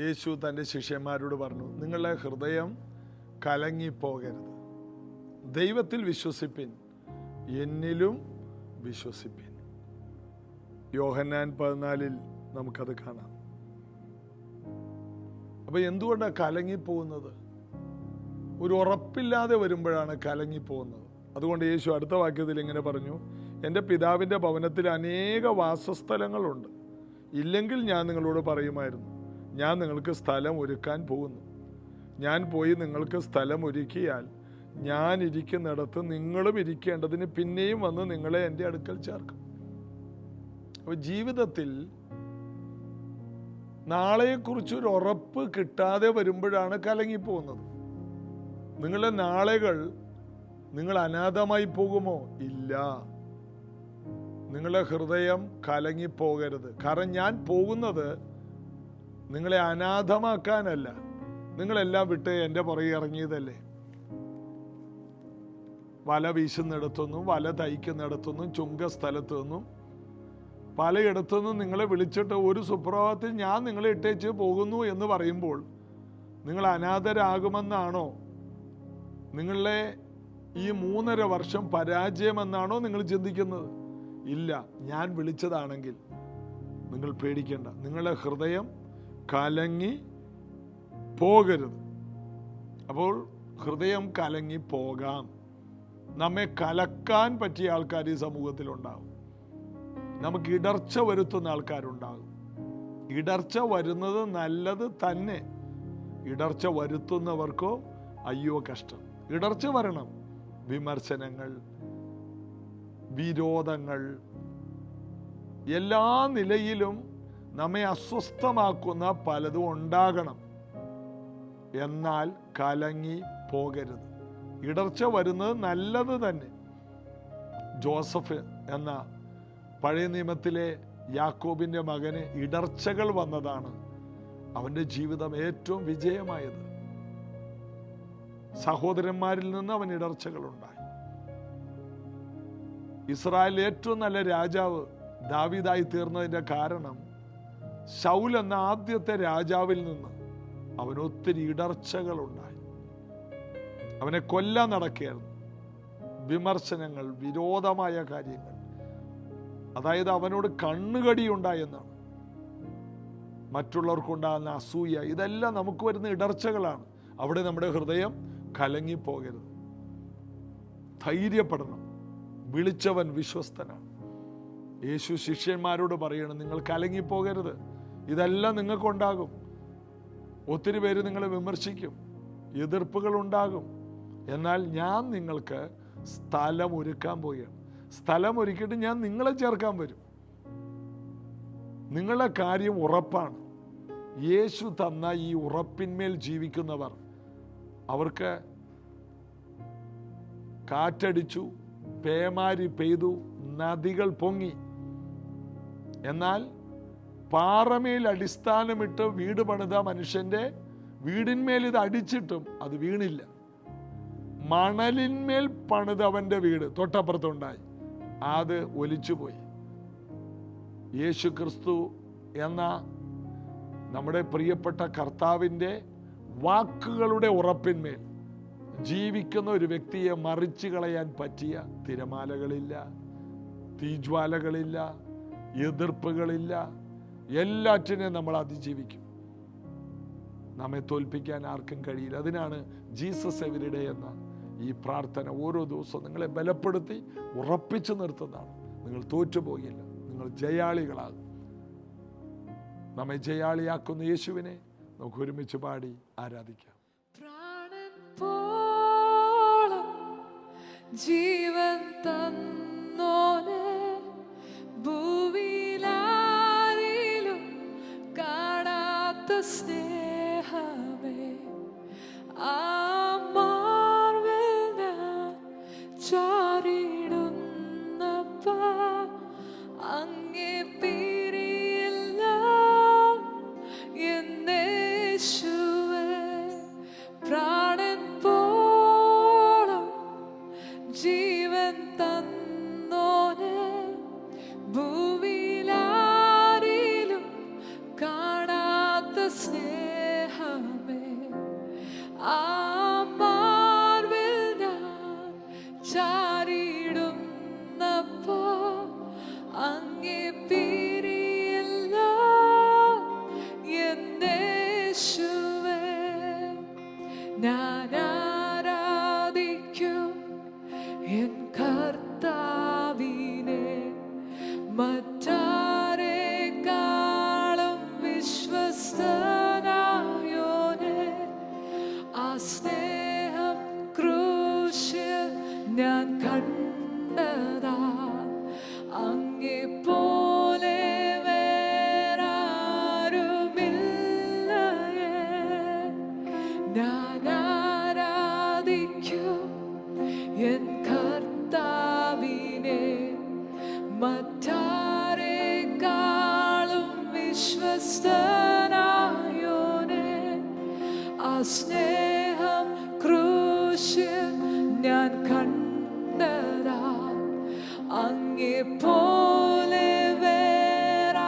യേശു തൻ്റെ ശിഷ്യന്മാരോട് പറഞ്ഞു, നിങ്ങളുടെ ഹൃദയം കലങ്ങിപ്പോകരുത്. ദൈവത്തിൽ വിശ്വസിപ്പിൻ, എന്നിലും വിശ്വസിപ്പിൻ. യോഹന്നാൻ 14 നമുക്കത് കാണാം. അപ്പൊ എന്തുകൊണ്ടാണ് കലങ്ങിപ്പോകുന്നത്? ഒരു ഉറപ്പില്ലാതെ വരുമ്പോഴാണ് കലങ്ങിപ്പോകുന്നത്. അതുകൊണ്ട് യേശു അടുത്ത വാക്യത്തിൽ ഇങ്ങനെ പറഞ്ഞു, എൻ്റെ പിതാവിൻ്റെ ഭവനത്തിൽ അനേക വാസസ്ഥലങ്ങളുണ്ട്. ഇല്ലെങ്കിൽ ഞാൻ നിങ്ങളോട് പറയുമായിരുന്നു, ഞാൻ നിങ്ങൾക്ക് സ്ഥലം ഒരുക്കാൻ പോകുന്നു. ഞാൻ പോയി നിങ്ങൾക്ക് സ്ഥലം ഒരുക്കിയാൽ ഞാൻ ഇരിക്കുന്നിടത്ത് നിങ്ങളും ഇരിക്കേണ്ടതിന് പിന്നെയും വന്ന് നിങ്ങളെ എൻ്റെ അടുക്കൽ ചേർക്കും. അപ്പോൾ ജീവിതത്തിൽ നാളെക്കുറിച്ചൊരു ഉറപ്പ് കിട്ടാതെ വരുമ്പോഴാണ് കലങ്ങിപ്പോകുന്നത്. നിങ്ങളുടെ നാളുകൾ നിങ്ങൾ അനാഥമായി പോകുമോ? ഇല്ല. നിങ്ങളുടെ ഹൃദയം കലങ്ങിപ്പോകരുത്. കാരണം ഞാൻ പോകുന്നത് നിങ്ങളെ അനാഥമാക്കാനല്ല. നിങ്ങളെല്ലാം വിട്ട് എൻ്റെ പുറകെ ഇറങ്ങിയതല്ലേ. വല വീശുന്നിടത്തുനിന്നും വല തയ്ക്കുന്നിടത്തുനിന്നും ചുങ്കസ്ഥലത്തു നിന്നും പലയിടത്തുനിന്നും നിങ്ങളെ വിളിച്ചിട്ട് ഒരു സുപ്രഭാതത്തിൽ ഞാൻ നിങ്ങളെ ഇട്ടേച്ച് പോകുന്നു എന്ന് പറയുമ്പോൾ നിങ്ങൾ അനാഥരാകുമെന്നാണോ? നിങ്ങളെ ഈ 3.5 വർഷം പരാജയമെന്നാണോ നിങ്ങൾ ചിന്തിക്കുന്നത്? ഇല്ല. ഞാൻ വിളിച്ചതാണെങ്കിൽ നിങ്ങൾ പേടിക്കേണ്ട. നിങ്ങളുടെ ഹൃദയം കലങ്ങി പോകരുത്. അപ്പോൾ ഹൃദയം കലങ്ങി പോകാം. നമ്മെ കലക്കാൻ പറ്റിയ ആൾക്കാർ ഈ സമൂഹത്തിലുണ്ടാകും. നമുക്ക് ഇടർച്ച വരുത്തുന്ന ആൾക്കാരുണ്ടാകും. ഇടർച്ച വരുന്നത് നല്ലത് തന്നെ. ഇടർച്ച വരുത്തുന്നവർക്കോ അയ്യോ കഷ്ടം. ഇടർച്ച വരണം. വിമർശനങ്ങൾ, വിരോധങ്ങൾ, എല്ലാ നിലയിലും നമ്മെ അസ്വസ്ഥമാക്കുന്ന പലതും ഉണ്ടാകണം. എന്നാൽ കലങ്ങി പോകരുത്. ഇടർച്ച വരുന്നത് നല്ലത് തന്നെ. ജോസഫ് എന്ന പഴയ നിയമത്തിലെ യാക്കോബിൻ്റെ മകന് ഇടർച്ചകൾ വന്നതാണ് അവൻ്റെ ജീവിതം ഏറ്റവും വിജയമായത്. സഹോദരന്മാരിൽ നിന്ന് അവൻ ഇടർച്ചകൾ ഉണ്ടായി. ഇസ്രായേൽ ഏറ്റവും നല്ല രാജാവ് ദാവീദായി തീർന്നതിൻ്റെ കാരണം ശൗൽ എന്ന ആദ്യത്തെ രാജാവിൽ നിന്ന് അവന് ഒത്തിരി ഇടർച്ചകൾ ഉണ്ടായി. അവനെ കൊല്ലാൻ നടക്കുകയായിരുന്നു. വിമർശനങ്ങൾ, വിരോധമായ കാര്യങ്ങൾ, അതായത് അവനോട് കണ്ണുകടി ഉണ്ടായെന്നാണ്. മറ്റുള്ളവർക്കുണ്ടാകുന്ന അസൂയ, ഇതെല്ലാം നമുക്ക് വരുന്ന ഇടർച്ചകളാണ്. അവിടെ നമ്മുടെ ഹൃദയം കലങ്ങിപ്പോകരുത്. ധൈര്യപ്പെടണം. വിളിച്ചവൻ വിശ്വസ്തനാണ്. യേശു ശിഷ്യന്മാരോട് പറയണം, നിങ്ങൾ കലങ്ങിപ്പോകരുത്. ഇതെല്ലാം നിങ്ങൾക്കുണ്ടാകും. ഒത്തിരി പേര് നിങ്ങളെ വിമർശിക്കും, എതിർപ്പുകൾ ഉണ്ടാകും. എന്നാൽ ഞാൻ നിങ്ങൾക്ക് സ്ഥലം ഒരുക്കാൻ പോവുകയാണ്. സ്ഥലം ഒരുക്കിയിട്ട് ഞാൻ നിങ്ങളെ ചേർക്കാൻ വരും. നിങ്ങളുടെ കാര്യം ഉറപ്പാണ്. യേശു തന്ന ഈ ഉറപ്പിന്മേൽ ജീവിക്കുന്നവർ, അവർക്ക് കാറ്റടിച്ചു, പേമാരി പെയ്തു, നദികൾ പൊങ്ങി, എന്നാൽ പാറമേൽ അടിസ്ഥാനമിട്ട് വീട് പണിത മനുഷ്യന്റെ വീടിന്മേൽ ഇത് അടിച്ചിട്ടും അത് വീണില്ല. മണലിന്മേൽ പണിതവന്റെ വീട് തൊട്ടപ്പുറത്തുണ്ടായി, അത് ഒലിച്ചുപോയി. യേശു ക്രിസ്തു എന്ന നമ്മുടെ പ്രിയപ്പെട്ട കർത്താവിൻ്റെ വാക്കുകളുടെ ഉറപ്പിന്മേൽ ജീവിക്കുന്ന ഒരു വ്യക്തിയെ മറിച്ചു കളയാൻ പറ്റിയ തിരമാലകളില്ല, തീജ്വാലകളില്ല, എതിർപ്പുകളില്ല. എല്ലാറ്റിനെയും നമ്മൾ അതിജീവിക്കും. നമ്മെ തോൽപ്പിക്കാൻ ആർക്കും കഴിയില്ല. അതിനാണ് ജീസസ് എവരിഡേ എന്ന ഈ പ്രാർത്ഥന ഓരോ ദിവസവും നിങ്ങളെ ബലപ്പെടുത്തി ഉറപ്പിച്ചു നിർത്തുന്നതാണ്. നിങ്ങൾ തോറ്റുപോകില്ല, നിങ്ങൾ ജയാളികളാകും. നമ്മെ ജയാളിയാക്കുന്ന യേശുവിനെ നമുക്ക് ഒരുമിച്ച് പാടി ആരാധിക്കാം. ജീവൻ തന്നോനെ ഭൂവിലാരിലും കാണാത്ത സ്നേഹമേ, ആ മാർവിൽ ഞാൻ ചാരിടുന്നപ്പ അങ്ങേ പിരിയില്ല എന്നേശുവേ. പ്രാണൻ പോളം ജീവൻ തന്നോനെ ഭൂവിലാരിലും കാണാത്ത സ്നേഹം ഞാൻ ആരാധിക്കും എൻ കർത്താവിനെ, മറ്റാരെക്കാളും വിശ്വസ്തനായോനെ. ആ സ്നേഹം ക്രൂശിൽ ഞാൻ കണ്ടതാ, അങ്ങേ പോലെ വേറാരുമില്ലയേ.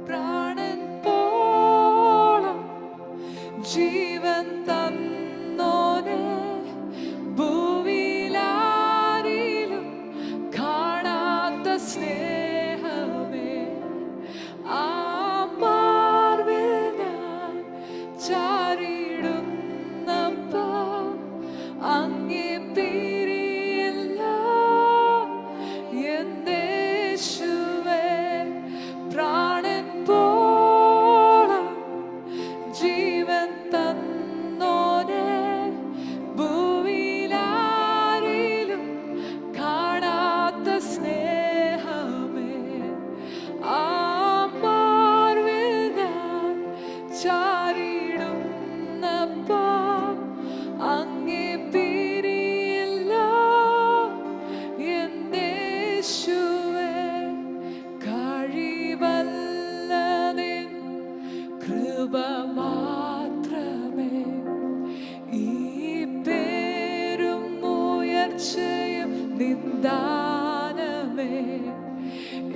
പ്രാണൻ പോളം ജീവൻ തന്നോനെ, ഭൂവിലാരിലും കാണാത്ത സ്നേഹമേ. ആ മാർവിൽ ഞാൻ ചാരിടുന്നപ്പോൾ അങ്ങേ പിരിയില്ല എന്റെ യേശുവേ. പ്രാണൻ പോളം ജീവൻ തന്നോനെ, ഭൂവിലാരിലും കാണാത്ത സ്നേഹമേ. ആ മാർവിൽ ഞാൻ ചാരിടുന്നപ്പോൾ അങ്ങേ പിരിയില്ല എന്റെ യേശുവേ. കഴിവല്ല നിൻ കൃപ മാത്രമേ, ഈ പേരും ഉയർച്ചയും നിന്ദാനമേ.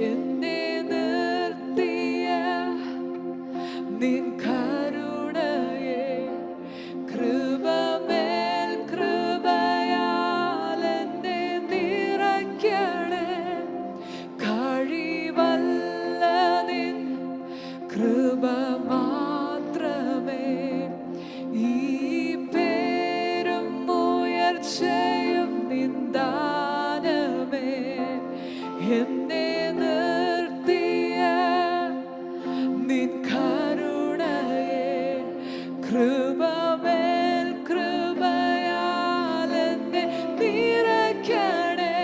എന്നെ നിർത്തിയ നിൻ കരുണയെ, കൃപമേൽ കൃപയാൽ എന്നെ നിറയ്ക്കണേ. കഴിവല്ല നിൻ കൃപ മാത്രമേ, ഈ പേരും ഉയർച്ചയും നിന്ദാനമേ. എന്നെ നിർത്തിയ നിൻ കരുണയെ, കൃപമേൽ കൃപയാൽ എന്നെ നിറയ്ക്കണേ.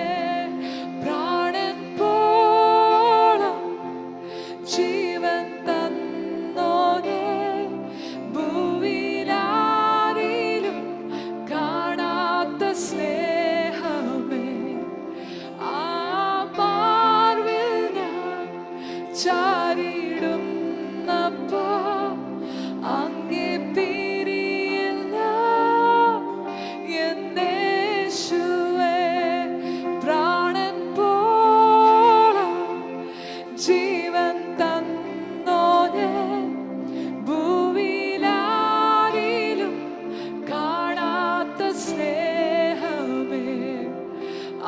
പ്രാണൻ പോളം ജീവൻ തന്നോനെ, ഭൂവിലാരിലും കാണാത്ത സ്നേഹമേ. ആ മാർവിൽ ഞാൻ ചാരിടുന്നപ്പോൾ അങ്ങേ പിരിയില്ല എന്റെ യേശുവേ. പ്രാണൻ പോളം ജീവൻ തന്നോനെ, ഭൂവിലാരിലും കാണാത്ത സ്നേഹമേ.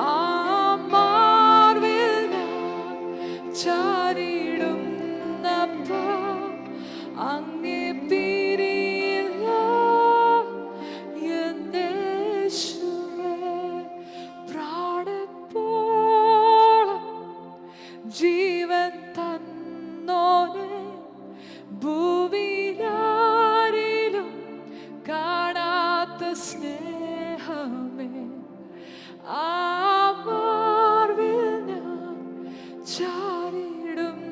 ആ മാർവിൽ ഞാൻ ചാരിടുന്നപ്പോൾ അങ്ങേ പിരിയില്ല എന്റെ യേശുവേ. പ്രാണൻ പോളം ജീവൻ തന്നോനെ, ഭൂവിലാരിലും കാണാത്ത സ്നേഹമേ. ആ മാർവിൽ ഞാൻ ചാരിടുന്നപ്പോൾ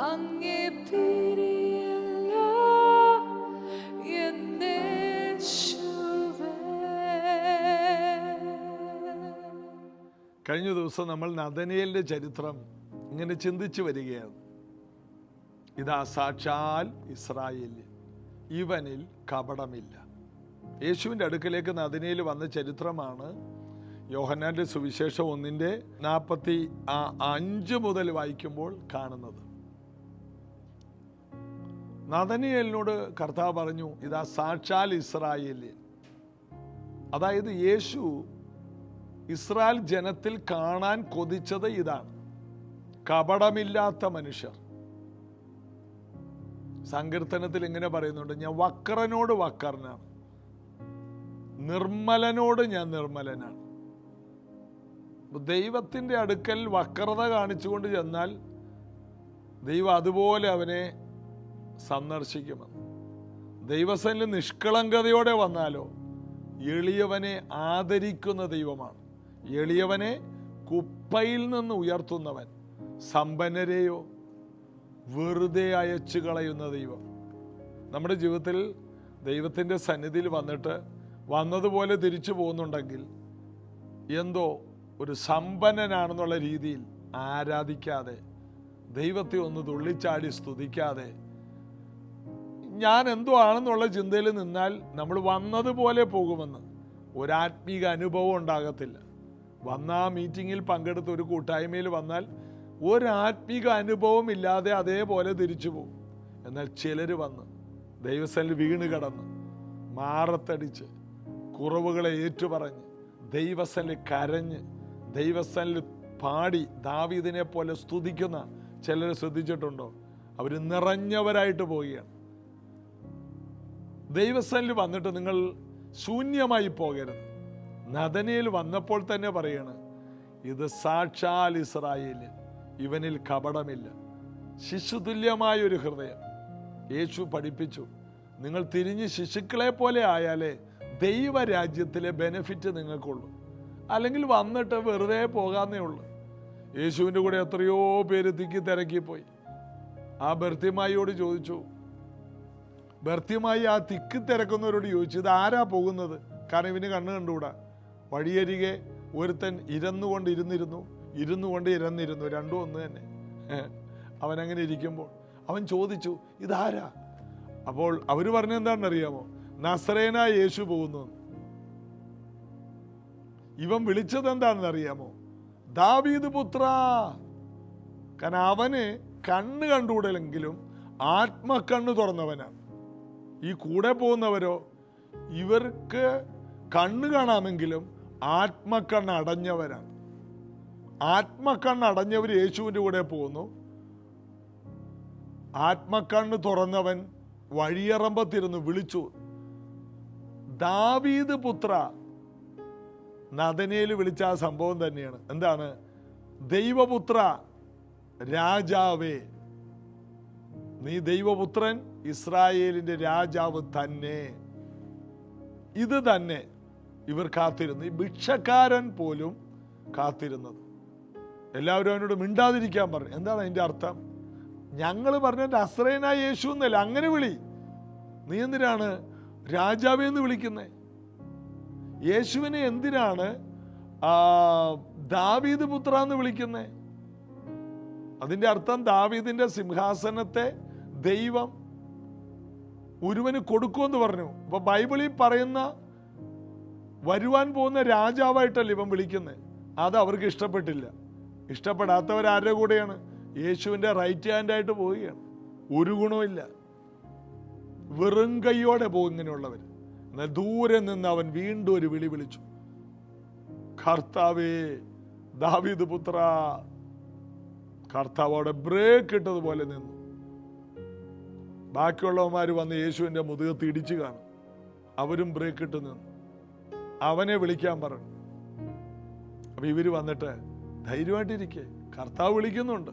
അങ്ങേ പിരിയില്ല എന്റെ യേശുവേ. കഴിഞ്ഞ ദിവസം നമ്മൾ നഥനയേലിന്റെ ചരിത്രം ഇങ്ങനെ ചിന്തിച്ചു വരികയാണ്. ഇതാ സാക്ഷാൽ ഇസ്രായേല്യൻ, ഇവനിൽ കപടമില്ല. യേശുവിൻ്റെ അടുക്കലേക്ക് നഥനയേൽ വന്ന ചരിത്രമാണ് യോഹന്നാന്റെ സുവിശേഷം 1:45 മുതൽ വായിക്കുമ്പോൾ കാണുന്നത്. നഥനയേലിനോട് കർത്താവ് പറഞ്ഞു, ഇതാ സാക്ഷാൽ ഇസ്രായേല്യൻ. അതായത് യേശു ഇസ്രായേൽ ജനത്തിൽ കാണാൻ കൊതിച്ചത് ഇതാണ്, കപടമില്ലാത്ത മനുഷ്യർ. സങ്കീർത്തനത്തിൽ ഇങ്ങനെ പറയുന്നുണ്ട്, ഞാൻ വക്രനോട് വക്രനാണ്, നിർമ്മലനോട് ഞാൻ നിർമ്മലനാണ്. ദൈവത്തിൻ്റെ അടുക്കൽ വക്രത കാണിച്ചുകൊണ്ട് ചെന്നാൽ ദൈവം അതുപോലെ അവനെ സന്ദർശിക്കുമെന്ന്. ദൈവസന്നിധിയിൽ നിഷ്കളങ്കതയോടെ വന്നാലോ എളിയവനെ ആദരിക്കുന്ന ദൈവമാണ്. എളിയവനെ കുപ്പയിൽ നിന്ന് ഉയർത്തുന്നവൻ. സമ്പന്നരെയോ വെറുതെ അയച്ചു കളയുന്ന ദൈവം. നമ്മുടെ ജീവിതത്തിൽ ദൈവത്തിൻ്റെ സന്നിധിയിൽ വന്നിട്ട് വന്നതുപോലെ തിരിച്ചു പോകുന്നുണ്ടെങ്കിൽ എന്തോ ഒരു സമ്പന്നനാണെന്നുള്ള രീതിയിൽ ആരാധിക്കാതെ, ദൈവത്തെ ഒന്ന് തുള്ളിച്ചാടി സ്തുതിക്കാതെ, ഞാൻ എന്തോ ആണെന്നുള്ള ചിന്തയിൽ നിന്നാൽ നമ്മൾ വന്നതുപോലെ പോകുമെന്ന് ഒരാത്മീക അനുഭവം ഉണ്ടാകത്തില്ല. വന്ന ആ മീറ്റിങ്ങിൽ പങ്കെടുത്ത് ഒരു കൂട്ടായ്മയിൽ വന്നാൽ ഒരാത്മീക അനുഭവം ഇല്ലാതെ അതേപോലെ തിരിച്ചു പോകും. എന്നാൽ ചിലർ വന്ന് ദൈവസന്നിധിയിൽ വീണ് കിടന്ന് മാറത്തടിച്ച് കുറവുകളെ ഏറ്റുപറഞ്ഞ് ദൈവസന്നിധിയിൽ കരഞ്ഞ് ദൈവസന്നിധിയിൽ പാടി ദാവീദിനെ പോലെ സ്തുതിക്കുന്ന ചിലർ ശ്രദ്ധിച്ചിട്ടുണ്ടോ? അവർ നിറഞ്ഞവരായിട്ട് പോവുകയാണ്. ദൈവസന്നിധിയിൽ വന്നിട്ട് നിങ്ങൾ ശൂന്യമായി പോകരുത്. നദനയിൽ വന്നപ്പോൾ തന്നെ പറയാണ്, ഇത് സാക്ഷാൽ ഇസ്രായേലിൽ, ഇവനിൽ കപടമില്ല, ശിശുതുല്യമായൊരു ഹൃദയം. യേശു പഠിപ്പിച്ചു, നിങ്ങൾ തിരിഞ്ഞ് ശിശുക്കളെ പോലെ ആയാലേ ദൈവരാജ്യത്തിലെ ബെനിഫിറ്റ് നിങ്ങൾക്കുള്ളൂ. അല്ലെങ്കിൽ വന്നിട്ട് വെറുതെ പോകാന്നേ ഉള്ളൂ. യേശുവിൻ്റെ കൂടെ എത്രയോ പേര് തിക്കി തിരക്കിപ്പോയി. ആ ബർത്തിമായിയോട് ചോദിച്ചു, ബർത്തിമായി ആ തിക്കി തിരക്കുന്നവരോട് ചോദിച്ചു, ഇത് ആരാ പോകുന്നത്? കാരണം ഇവന് കണ്ണ് കണ്ടുകൂടാ. വഴിയരികെ ഒരുത്തൻ ഇരുന്നുകൊണ്ട് ഇരന്നിരുന്നു, രണ്ടും ഒന്ന് തന്നെ. അവനങ്ങനെ ഇരിക്കുമ്പോൾ അവൻ ചോദിച്ചു, ഇതാരാ? അപ്പോൾ അവർ പറഞ്ഞെന്താണെന്നറിയാമോ? നസറേനായ യേശു പോകുന്നു. ഇവൻ വിളിച്ചത് എന്താണെന്ന് അറിയാമോ? ദാവീദ് പുത്ര. കാരണം അവന് കണ്ണ് കണ്ടുകൂടലെങ്കിലും ആത്മക്കണ്ണ് തുറന്നവനാണ്. ഈ കൂടെ പോകുന്നവരോ, ഇവർക്ക് കണ്ണ് കാണാമെങ്കിലും ആത്മക്കണ്ണ് അടഞ്ഞവരാണ്. ആത്മക്കണ്ണ് അടഞ്ഞവർ യേശുവിൻ്റെ കൂടെ പോകുന്നു. ആത്മക്കണ്ണ് തുറന്നവൻ വഴിയറമ്പത്തിരുന്ന് വിളിച്ചു, ദാവീദ് പുത്ര. നദനേൽ വിളിച്ച ആ സംഭവം തന്നെയാണ്. എന്താണ്? ദൈവപുത്ര, രാജാവേ. നീ ദൈവപുത്രൻ, ഇസ്രായേലിന്റെ രാജാവ് തന്നെ. ഇത് തന്നെ ഇവർ കാത്തിരുന്നു. ഈ ഭിക്ഷക്കാരൻ പോലും കാത്തിരുന്നത്. എല്ലാവരും അവനോട് മിണ്ടാതിരിക്കാൻ പറഞ്ഞു. എന്താണ് അതിൻ്റെ അർത്ഥം? ഞങ്ങൾ പറഞ്ഞ നസറേനായ യേശു എന്നല്ല, അങ്ങനെ വിളി. നീ എന്തിനാണ് രാജാവെന്ന് വിളിക്കുന്നേ? യേശുവിനെ എന്തിനാണ് ദാവീദ് പുത്ര എന്ന് വിളിക്കുന്നേ? അതിൻ്റെ അർത്ഥം ദാവീദിന്റെ സിംഹാസനത്തെ ദൈവം ഒരുവന് കൊടുക്കുമെന്ന് പറഞ്ഞു. അപ്പൊ ബൈബിളിൽ പറയുന്ന വരുവാൻ പോകുന്ന രാജാവായിട്ടല്ല ഇവൻ വിളിക്കുന്നത്. അത് അവർക്ക് ഇഷ്ടപ്പെട്ടില്ല. ഇഷ്ടപ്പെടാത്തവരാരുടെ കൂടെയാണ്? യേശുവിൻ്റെ റൈറ്റ് ഹാൻഡായിട്ട് പോവുകയാണ്. ഒരു ഗുണമില്ല, വെറും കൈയോടെ പോകും ഇങ്ങനെയുള്ളവർ. എന്നാൽ ദൂരെ നിന്ന് അവൻ വീണ്ടും ഒരു വിളി വിളിച്ചു, കർത്താവേ, ദാവീദ് പുത്ര. കർത്താവ് അവിടെ ബ്രേക്ക് ഇട്ടതുപോലെ നിന്നു. ബാക്കിയുള്ളവന്മാർ വന്ന് യേശുവിൻ്റെ മുതുകത്ത് ഇടിച്ചു കാണും. അവരും ബ്രേക്ക് ഇട്ട് നിന്നു. അവനെ വിളിക്കാൻ പറഞ്ഞു. അപ്പൊ ഇവര് വന്നിട്ട് ധൈര്യമായിട്ടിരിക്കെ, കർത്താവ് വിളിക്കുന്നുണ്ട്.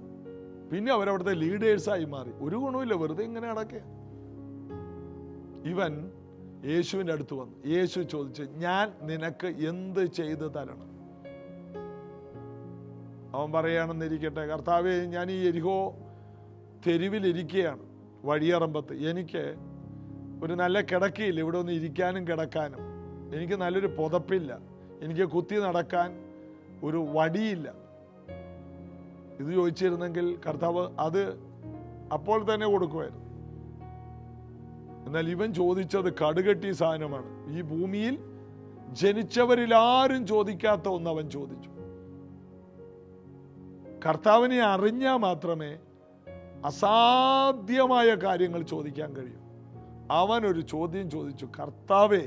പിന്നെ അവരവിടുത്തെ ലീഡേഴ്സായി മാറി. ഒരു ഗുണമില്ല, വെറുതെ ഇങ്ങനെ അടക്കുക. ഇവൻ യേശുവിൻ്റെ അടുത്ത് വന്നു. യേശു ചോദിച്ചു, ഞാൻ നിനക്ക് എന്ത് ചെയ്തു തരണം? അവൻ പറയുകയാണെന്നിരിക്കട്ടെ, കർത്താവേ, ഞാൻ ഈ യെരിഹോ തെരുവിലിരിക്കുകയാണ്, വഴിയറമ്പത്ത്. എനിക്ക് ഒരു നല്ല കിടക്കയില്ല, ഇവിടെ ഒന്ന് ഇരിക്കാനും കിടക്കാനും. എനിക്ക് നല്ലൊരു പുതപ്പില്ല, എനിക്ക് കുത്തി നടക്കാൻ ഒരു വടിയില്ല. ഇത് ചോദിച്ചിരുന്നെങ്കിൽ കർത്താവ് അത് അപ്പോൾ തന്നെ കൊടുക്കുമായിരുന്നു. എന്നാൽ ഇവൻ ചോദിച്ചത് കടുകട്ടി സാധനമാണ്. ഈ ഭൂമിയിൽ ജനിച്ചവരിൽ ആരും ചോദിക്കാത്ത ഒന്ന് അവൻ ചോദിച്ചു. കർത്താവിനെ അറിഞ്ഞാൽ മാത്രമേ അസാധ്യമായ കാര്യങ്ങൾ ചോദിക്കാൻ കഴിയൂ. അവനൊരു ചോദ്യം ചോദിച്ചു, കർത്താവേ,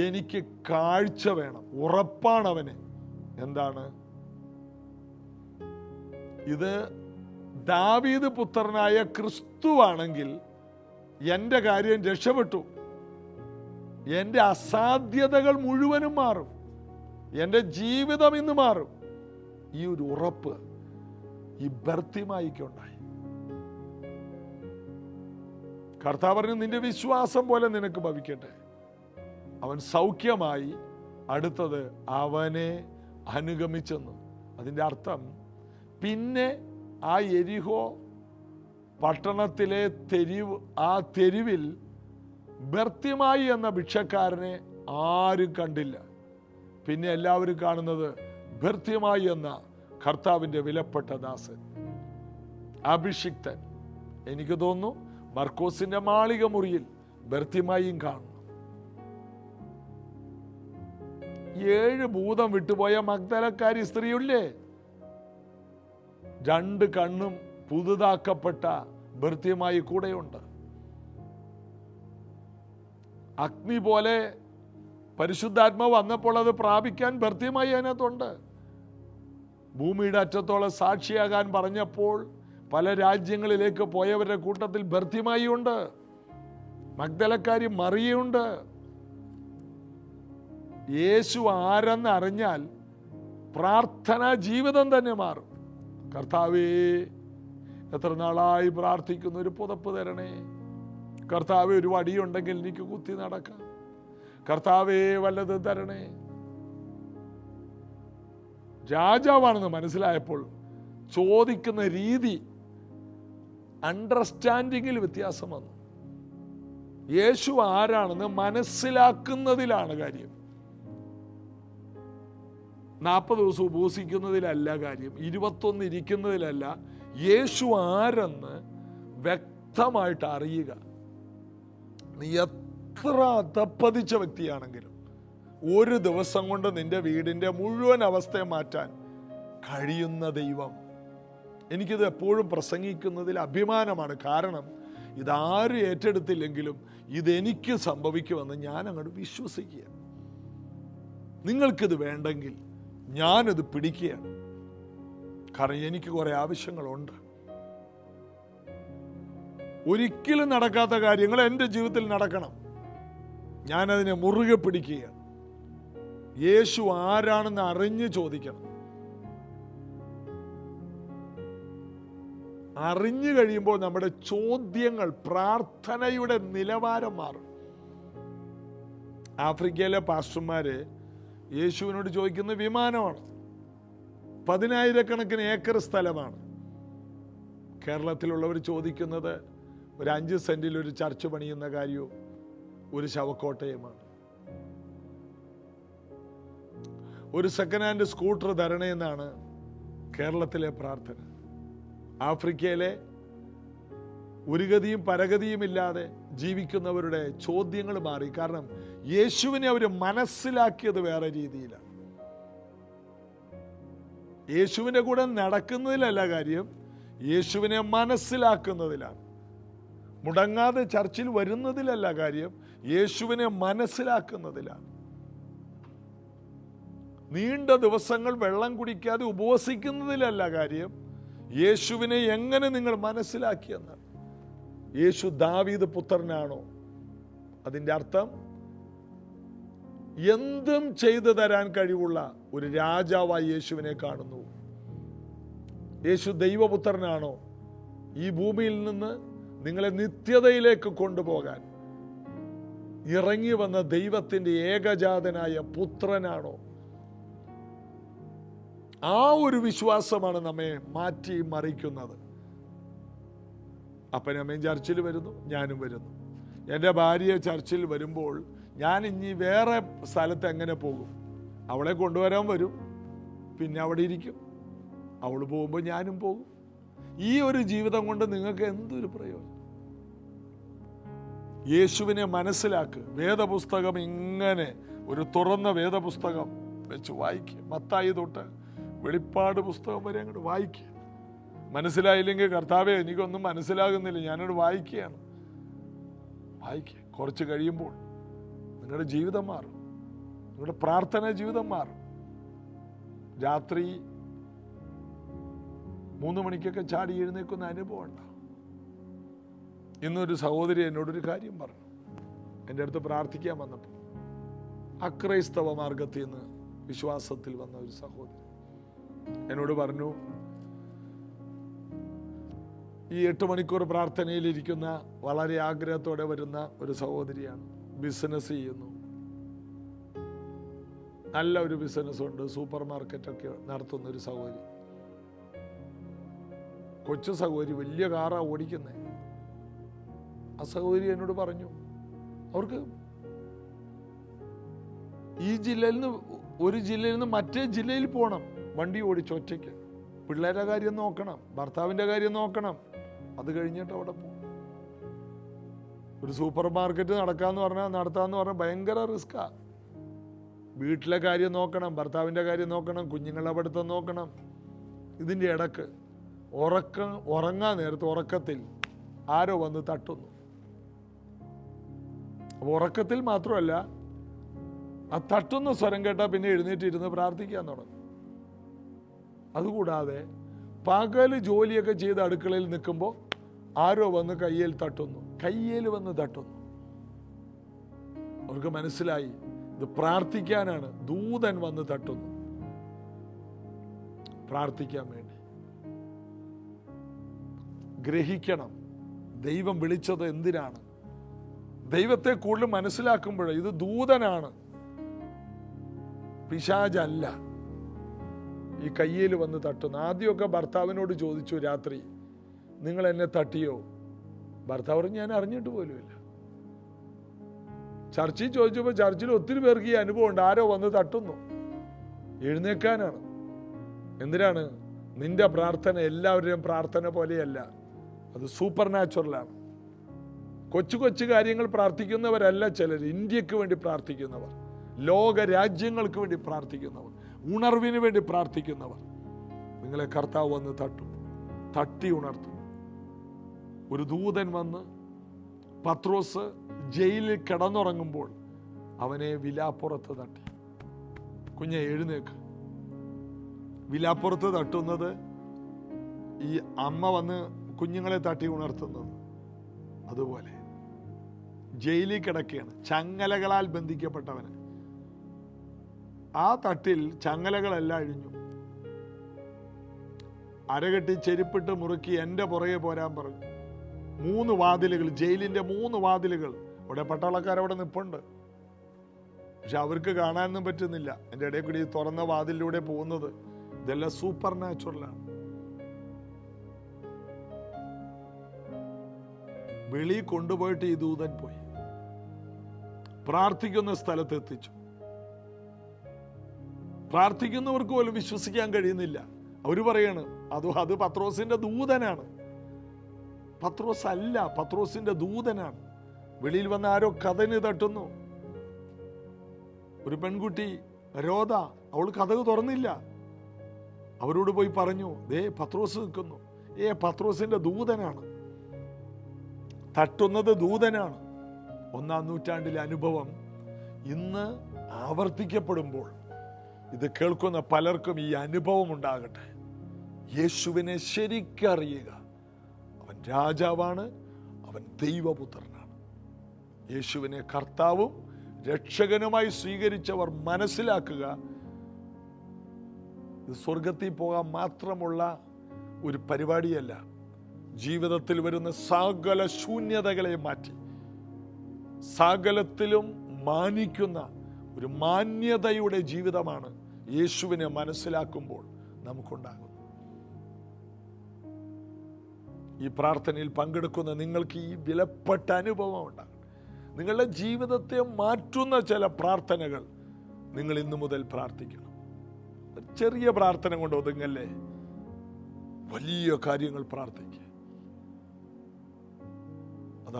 എനിക്ക് കാഴ്ച വേണം. ഉറപ്പാണ് അവന്. എന്താണ് ഇത്? ദാവീദ് പുത്രനായ ക്രിസ്തുവാണെങ്കിൽ എൻ്റെ കാര്യം രക്ഷപ്പെട്ടു. എൻ്റെ അസാധ്യതകൾ മുഴുവനും മാറും. എൻ്റെ ജീവിതം ഇന്ന് മാറും. ഈ ഒരു ഉറപ്പ് ഈ ബർത്തിമായിക്കുണ്ടായി. കർത്താവ് പറഞ്ഞു, നിന്റെ വിശ്വാസം പോലെ നിനക്ക് ഭവിക്കട്ടെ. അവൻ സൗഖ്യമായി. അടുത്തത് അവനെ അനുഗമിച്ചെന്നു. അതിൻ്റെ അർത്ഥം പിന്നെ ആ യെരിഹോ പട്ടണത്തിലെ തെരുവിൽ ബർത്തിമായി എന്ന ഭിക്ഷക്കാരനെ ആരും കണ്ടില്ല. പിന്നെ എല്ലാവരും കാണുന്നത് ബർത്തിമായി എന്ന കർത്താവിൻ്റെ വിലപ്പെട്ട ദാസൻ, അഭിഷിക്തൻ. എനിക്ക് തോന്നുന്നു മർക്കോസിന്റെ മാളിക മുറിയിൽ ബർത്തിമായിയും കാണുന്നു. 7 ഭൂതം വിട്ടുപോയ മഗ്ദലക്കാരി സ്ത്രീയില്ലേ, 2 കണ്ണും പുതുതാക്കപ്പെട്ട ബർത്തിമായി കൂടെയുണ്ട്. അഗ്നി പോലെ പരിശുദ്ധാത്മാവ് വന്നപ്പോൾ അത് പ്രാപിക്കാൻ ബർത്തിമായി അതിനകത്തുണ്ട്. ഭൂമിയുടെ അറ്റത്തോളം സാക്ഷിയാകാൻ പറഞ്ഞപ്പോൾ പല രാജ്യങ്ങളിലേക്ക് പോയവരുടെ കൂട്ടത്തിൽ ബർത്തിമായി ഉണ്ട്, മഗ്ദലക്കാരി മറിയുണ്ട്. യേശു ആരെന്ന് അറിഞ്ഞാൽ പ്രാർത്ഥനാ ജീവിതം തന്നെ മാറും. കർത്താവേ, എത്ര നാളായി പ്രാർത്ഥിക്കുന്ന ഒരു പുതപ്പ് തരണേ. കർത്താവേ, ഒരു വടിയുണ്ടെങ്കിൽ എനിക്ക് കുത്തി നടക്കാം. കർത്താവേ, വല്ലത് തരണേ. രാജാവാണെന്ന് മനസ്സിലായപ്പോൾ ചോദിക്കുന്ന രീതി, അണ്ടർസ്റ്റാൻഡിങ്ങിൽ വ്യത്യാസം വന്നു. യേശു ആരാണെന്ന് മനസ്സിലാക്കുന്നതിലാണ് കാര്യം. 40 ദിവസം ഉപവസിക്കുന്നതിലല്ല കാര്യം, 21 ഇരിക്കുന്നതിലല്ല. യേശു ആരെന്ന് വ്യക്തമായിട്ട് അറിയുക. നീ എത്ര അധപ്പതിച്ച വ്യക്തിയാണെങ്കിലും ഒരു ദിവസം കൊണ്ട് നിന്റെ വീടിൻ്റെ മുഴുവൻ അവസ്ഥയെ മാറ്റാൻ കഴിയുന്ന ദൈവം. എനിക്കിത് എപ്പോഴും പ്രസംഗിക്കുന്നതിൽ അഭിമാനമാണ്. കാരണം ഇതാരും ഏറ്റെടുത്തില്ലെങ്കിലും ഇതെനിക്ക് സംഭവിക്കുമെന്ന് ഞാൻ അങ്ങോട്ട് വിശ്വസിക്കുക. നിങ്ങൾക്കിത് വേണ്ടെങ്കിൽ ഞാനിത് പിടിക്കുകയാണ്. കാരണം എനിക്ക് കുറെ ആവശ്യങ്ങളുണ്ട്. ഒരിക്കലും നടക്കാത്ത കാര്യങ്ങൾ എൻ്റെ ജീവിതത്തിൽ നടക്കണം. ഞാനതിനെ മുറുകെ പിടിക്കുകയാണ്. യേശു ആരാണെന്ന് അറിഞ്ഞ് ചോദിക്കണം. അറിഞ്ഞു കഴിയുമ്പോൾ നമ്മുടെ ചോദ്യങ്ങൾ, പ്രാർത്ഥനയുടെ നിലവാരം മാറും. ആഫ്രിക്കയിലെ പാസ്റ്റർമാര് യേശുവിനോട് ചോദിക്കുന്ന വിമാനമാണ്. 10,000 ഏക്കർ സ്ഥലമാണ്. കേരളത്തിലുള്ളവർ ചോദിക്കുന്നത് ഒരു 5 സെന്റിൽ ഒരു ചർച്ച് പണിയുന്ന കാര്യവും ഒരു ശവക്കോട്ടയുമാണ്. ഒരു സെക്കൻഡ് ഹാൻഡ് സ്കൂട്ടർ തരണേന്നാണ് കേരളത്തിലെ പ്രാർത്ഥന. ആഫ്രിക്കയിലെ ഒരു ഗതിയും പരഗതിയും ഇല്ലാതെ ജീവിക്കുന്നവരുടെ ചോദ്യങ്ങൾ മാറി. കാരണം യേശുവിനെ അവർ മനസ്സിലാക്കിയത് വേറെ രീതിയിലാണ്. യേശുവിൻ്റെ കൂടെ നടക്കുന്നതിലല്ല കാര്യം, യേശുവിനെ മനസ്സിലാക്കുന്നതിലാണ്. മുടങ്ങാതെ ചർച്ചിൽ വരുന്നതിലല്ല കാര്യം, യേശുവിനെ മനസ്സിലാക്കുന്നതിലാണ്. നീണ്ട ദിവസങ്ങൾ വെള്ളം കുടിക്കാതെ ഉപവസിക്കുന്നതിലല്ല കാര്യം, യേശുവിനെ എങ്ങനെ നിങ്ങൾ മനസ്സിലാക്കിയെന്ന്. യേശു ദാവീദ് പുത്രനാണോ? അതിൻ്റെ അർത്ഥം എന്തും ചെയ്തു തരാൻ കഴിവുള്ള ഒരു രാജാവായി യേശുവിനെ കാണുന്നു. യേശു ദൈവപുത്രനാണോ? ഈ ഭൂമിയിൽ നിന്ന് നിങ്ങളെ നിത്യതയിലേക്ക് കൊണ്ടുപോകാൻ ഇറങ്ങി വന്ന ദൈവത്തിൻ്റെ ഏകജാതനായ പുത്രനാണോ? ആ ഒരു വിശ്വാസമാണ് നമ്മെ മാറ്റി മറിക്കുന്നത്. അപ്പനമ്മയും ചർച്ചിൽ വരുന്നു, ഞാനും വരുന്നു. എൻ്റെ ഭാര്യ ചർച്ചിൽ വരുമ്പോൾ ഞാൻ ഇനി വേറെ സ്ഥലത്ത് എങ്ങനെ പോകും? അവളെ കൊണ്ടുവരാൻ വരും, പിന്നെ അവിടെ ഇരിക്കും. അവൾ പോകുമ്പോൾ ഞാനും പോകും. ഈ ഒരു ജീവിതം കൊണ്ട് നിങ്ങൾക്ക് എന്തൊരു പ്രയോജനം? യേശുവിനെ മനസ്സിലാക്കുക. വേദപുസ്തകം ഇങ്ങനെ ഒരു തുറന്ന വേദപുസ്തകം വെച്ച് വായിക്കുക. മത്തായി തൊട്ട് വെളിപ്പാട് പുസ്തകം വരെ അങ്ങോട്ട് വായിക്കുക. മനസ്സിലായില്ലെങ്കിൽ കർത്താവേ എനിക്കൊന്നും മനസ്സിലാകുന്നില്ല, ഞാനോട് വായിക്കുകയാണ്. വായിക്കുക. കുറച്ച് കഴിയുമ്പോൾ നിങ്ങളുടെ ജീവിതം മാറും, നിങ്ങളുടെ പ്രാർത്ഥന ജീവിതം മാറും. രാത്രി 3 മണിക്കൊക്കെ ചാടി എഴുന്നേക്കുന്ന അനുഭവം ഉണ്ടാവും. ഇന്നൊരു സഹോദരി എന്നോടൊരു കാര്യം പറഞ്ഞു. എൻ്റെ അടുത്ത് പ്രാർത്ഥിക്കാൻ വന്നപ്പോൾ അക്രൈസ്തവ മാർഗത്തിൽ നിന്ന് വിശ്വാസത്തിൽ വന്ന ഒരു സഹോദരി എന്നോട് പറഞ്ഞു, ഈ 8 മണിക്കൂർ പ്രാർത്ഥനയിലിരിക്കുന്ന വളരെ ആഗ്രഹത്തോടെ വരുന്ന ഒരു സഹോദരിയാണ്. ബിസിനസ് ചെയ്യുന്നു, നല്ല ഒരു ബിസിനസ് ഉണ്ട്, സൂപ്പർ മാർക്കറ്റൊക്കെ നടത്തുന്ന ഒരു സഹോദരി. കൊച്ചു സഹോദരി വലിയ കാറാ ഓടിക്കുന്നത്. ആ സഹോദരി എന്നോട് പറഞ്ഞു, അവർക്ക് ഈ ജില്ലയിൽ നിന്ന് ഒരു ജില്ലയിൽ നിന്ന് മറ്റേ ജില്ലയിൽ പോകണം, വണ്ടി ഓടിച്ച് ഒറ്റയ്ക്ക്. പിള്ളേരുടെ കാര്യം നോക്കണം, ഭർത്താവിൻ്റെ കാര്യം നോക്കണം, അത് കഴിഞ്ഞിട്ട് അവിടെ പോകും. ഒരു സൂപ്പർ മാർക്കറ്റ് നടത്താന്ന് പറഞ്ഞാൽ ഭയങ്കര റിസ്ക്കാ. വീട്ടിലെ കാര്യം നോക്കണം, ഭർത്താവിൻ്റെ കാര്യം നോക്കണം, കുഞ്ഞുങ്ങളുടെ പഠിത്തം നോക്കണം. ഇതിൻ്റെ ഇടക്ക് ഉറങ്ങാൻ നേരത്ത് ഉറക്കത്തിൽ ആരോ വന്ന് തട്ടുന്നു. അപ്പോൾ ഉറക്കത്തിൽ മാത്രമല്ല, ആ തട്ടുന്ന സ്വരം കേട്ടാൽ പിന്നെ എഴുന്നേറ്റിരുന്ന് പ്രാർത്ഥിക്കാൻ തുടങ്ങും. അതുകൂടാതെ പകല് ജോലിയൊക്കെ ചെയ്ത് അടുക്കളയിൽ നിൽക്കുമ്പോൾ ആരോ വന്ന് കയ്യിൽ വന്ന് തട്ടുന്നു. അവർക്ക് മനസ്സിലായി ഇത് പ്രാർത്ഥിക്കാനാണ്. ദൂതൻ വന്ന് തട്ടുന്നു, പ്രാർത്ഥിക്കാൻ വേണ്ടി. ഗ്രഹിക്കണം ദൈവം വിളിച്ചത് എന്തിനാണ്. ദൈവത്തെ കൂടുതൽ മനസ്സിലാക്കുമ്പോൾ ഇത് ദൂതനാണ്, പിശാചല്ല ഈ കയ്യിൽ വന്ന് തട്ടുന്നു. ആദ്യമൊക്കെ ഭർത്താവിനോട് ചോദിച്ചു രാത്രി, നിങ്ങൾ എന്നെ തട്ടിയോ? ഭർത്താവ് പറഞ്ഞു, ഞാൻ അറിഞ്ഞിട്ട് പോലുമില്ല. ചർച്ചിൽ ചോദിച്ചപ്പോൾ ചർച്ചിൽ ഒത്തിരി പേർക്ക് ഈ അനുഭവം ഉണ്ട്. ആരോ വന്ന് തട്ടുന്നു. എഴുന്നേക്കാനാണ്. എന്തിനാണ്? നിന്റെ പ്രാർത്ഥന എല്ലാവരുടെയും പ്രാർത്ഥന പോലെയല്ല, അത് സൂപ്പർ നാച്ചുറലാണ്. കൊച്ചു കൊച്ചു കാര്യങ്ങൾ പ്രാർത്ഥിക്കുന്നവരല്ല ചിലർ. ഇന്ത്യക്ക് വേണ്ടി പ്രാർത്ഥിക്കുന്നവർ, ലോക രാജ്യങ്ങൾക്ക് വേണ്ടി പ്രാർത്ഥിക്കുന്നവർ, ഉണർവിന് വേണ്ടി പ്രാർത്ഥിക്കുന്നവർ. നിങ്ങളെ കർത്താവ് വന്ന് തട്ടി ഉണർത്തും. ഒരു ദൂതൻ വന്ന് പത്രോസ് ജയിലിൽ കിടന്നുറങ്ങുമ്പോൾ അവനെ വിലാപ്പുറത്ത് തട്ടി. കുഞ്ഞെ എഴുന്നേക്ക്. വിലാപ്പുറത്ത് തട്ടുന്നത് ഈ അമ്മ വന്ന് കുഞ്ഞുങ്ങളെ തട്ടി ഉണർത്തുന്നത്. അതുപോലെ ജയിലിൽ കിടക്കുകയാണ്, ചങ്ങലകളാൽ ബന്ധിക്കപ്പെട്ടവന്. ആ തട്ടിൽ ചങ്ങലകളെല്ലാം അഴിഞ്ഞു. അരകെട്ടി ചെരുപ്പിട്ട് മുറുക്കി എൻ്റെ പുറകെ പോരാൻ പറഞ്ഞു. 3 വാതിലുകൾ, ജയിലിൻ്റെ 3 വാതിലുകൾ. അവിടെ പട്ടാളക്കാരവിടെ നിൽപ്പുണ്ട്, പക്ഷെ അവർക്ക് കാണാനൊന്നും പറ്റുന്നില്ല. എൻ്റെ ഇടയിൽ കൂടി തുറന്ന വാതിലിലൂടെ പോകുന്നത്. ഇതെല്ലാം സൂപ്പർ നാച്ചുറലാണ്. വെളി കൊണ്ടുപോയിട്ട് ഈ ദൂതൻ പോയി പ്രാർത്ഥിക്കുന്ന സ്ഥലത്ത് എത്തിച്ചു. പ്രാർത്ഥിക്കുന്നവർക്ക് പോലും വിശ്വസിക്കാൻ കഴിയുന്നില്ല. അവര് പറയാണ് അത് പത്രോസിന്റെ ദൂതനാണ്. പത്രോസ് അല്ല, പത്രോസിന്റെ ദൂതനാണ്. വെളിയിൽ വന്ന ആരോ കതന് തട്ടുന്നു. ഒരു പെൺകുട്ടി രോധ, അവൾ കതക് തുറന്നില്ല. അവരോട് പോയി പറഞ്ഞു, ദേ പത്രോസ് നിൽക്കുന്നു. പത്രോസിന്റെ ദൂതനാണ്, തട്ടുന്നത് ദൂതനാണ്. 1-ാം നൂറ്റാണ്ടിലെ അനുഭവം ഇന്ന് ആവർത്തിക്കപ്പെടുമ്പോൾ ഇത് കേൾക്കുന്ന പലർക്കും ഈ അനുഭവം ഉണ്ടാകട്ടെ. യേശുവിനെ ശരിക്കറിയുക. അവൻ രാജാവാണ്, അവൻ ദൈവപുത്രനാണ്. യേശുവിനെ കർത്താവും രക്ഷകനുമായി സ്വീകരിച്ചവർ മനസ്സിലാക്കുക, ഇത് സ്വർഗത്തിൽ പോകാൻ മാത്രമുള്ള ഒരു പരിപാടിയല്ല. ജീവിതത്തിൽ വരുന്ന സകല ശൂന്യതകളെ മാറ്റി സകലത്തിലും മാനിക്കുന്ന ഒരു മാന്യതയുടെ ജീവിതമാണ് യേശുവിനെ മനസ്സിലാക്കുമ്പോൾ നമുക്കുണ്ടാകുന്നത്. ഈ പ്രാർത്ഥനയിൽ പങ്കെടുക്കുന്ന നിങ്ങൾക്ക് ഈ വിലപ്പെട്ട അനുഭവം ഉണ്ടാകും. നിങ്ങളുടെ ജീവിതത്തെ മാറ്റുന്ന ചില പ്രാർത്ഥനകൾ നിങ്ങൾ ഇന്നു മുതൽ പ്രാർത്ഥിക്കണം. ചെറിയ പ്രാർത്ഥന കൊണ്ട് ഒതുങ്ങല്ലേ, വലിയ കാര്യങ്ങൾ പ്രാർത്ഥിക്കുക.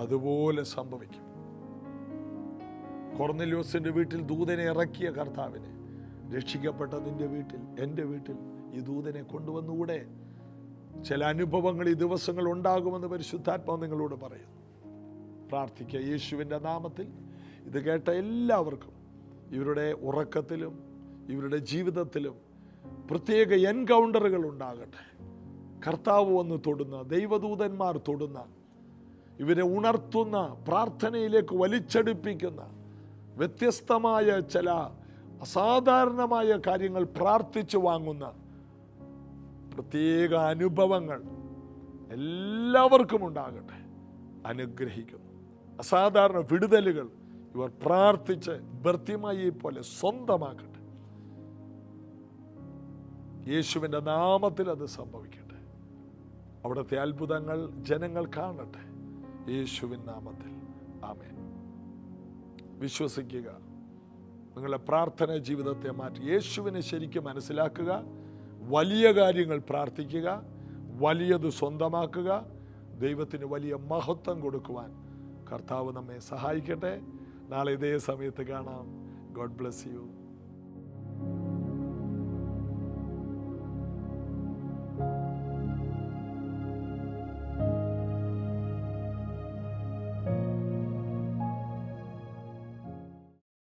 അതുപോലെ സംഭവിക്കും. കൊർന്നേലിയോസിന്റെ വീട്ടിൽ ദൂതനെ ഇറക്കിയ കർത്താവിനെ, രക്ഷിക്കപ്പെട്ട നിന്റെ വീട്ടിൽ, എൻ്റെ വീട്ടിൽ ഈ ദൂതനെ കൊണ്ടുവന്നുകൂടെ? ചില അനുഭവങ്ങൾ ഈ ദിവസങ്ങൾ ഉണ്ടാകുമെന്ന് പരിശുദ്ധാത്മാവ് നിങ്ങളോട് പറയുന്നു. പ്രാർത്ഥിക്കുക യേശുവിൻ്റെ നാമത്തിൽ. ഇത് കേട്ട എല്ലാവർക്കും ഇവരുടെ ഉറക്കത്തിലും ഇവരുടെ ജീവിതത്തിലും പ്രത്യേക എൻകൗണ്ടറുകൾ ഉണ്ടാകട്ടെ. കർത്താവ് വന്ന് തൊടുന്ന, ദൈവദൂതന്മാർ തൊടുന്ന, ഇവരെ ഉണർത്തുന്ന, പ്രാർത്ഥനയിലേക്ക് വലിച്ചടിപ്പിക്കുന്ന വ്യത്യസ്തമായ ചില അസാധാരണമായ കാര്യങ്ങൾ പ്രാർത്ഥിച്ചു വാങ്ങുന്ന പ്രത്യേക അനുഭവങ്ങൾ എല്ലാവർക്കും ഉണ്ടാകട്ടെ. അനുഗ്രഹിക്കുന്നു. അസാധാരണ വിടുതലുകൾ ഇവർ പ്രാർത്ഥിച്ച് ബർത്തിമയെ പോലെ സ്വന്തമാക്കട്ടെ. യേശുവിൻ്റെ നാമത്തിൽ അത് സംഭവിക്കട്ടെ. അവിടുത്തെ അത്ഭുതങ്ങൾ ജനങ്ങൾ കാണട്ടെ. യേശുവിൻ നാമത്തിൽ ആമേൻ. വിശ്വസിക്കുക. നിങ്ങളുടെ പ്രാർത്ഥന ജീവിതത്തെ മാറ്റി യേശുവിനെ ശരിക്കും മനസ്സിലാക്കുക. വലിയ കാര്യങ്ങൾ പ്രാർത്ഥിക്കുക. വലിയത് സ്വന്തമാക്കുക. ദൈവത്തിന് വലിയ മഹത്വം കൊടുക്കുവാൻ കർത്താവ് നമ്മെ സഹായിക്കട്ടെ. നാളെ ഇതേ സമയത്ത് കാണാം. God bless you.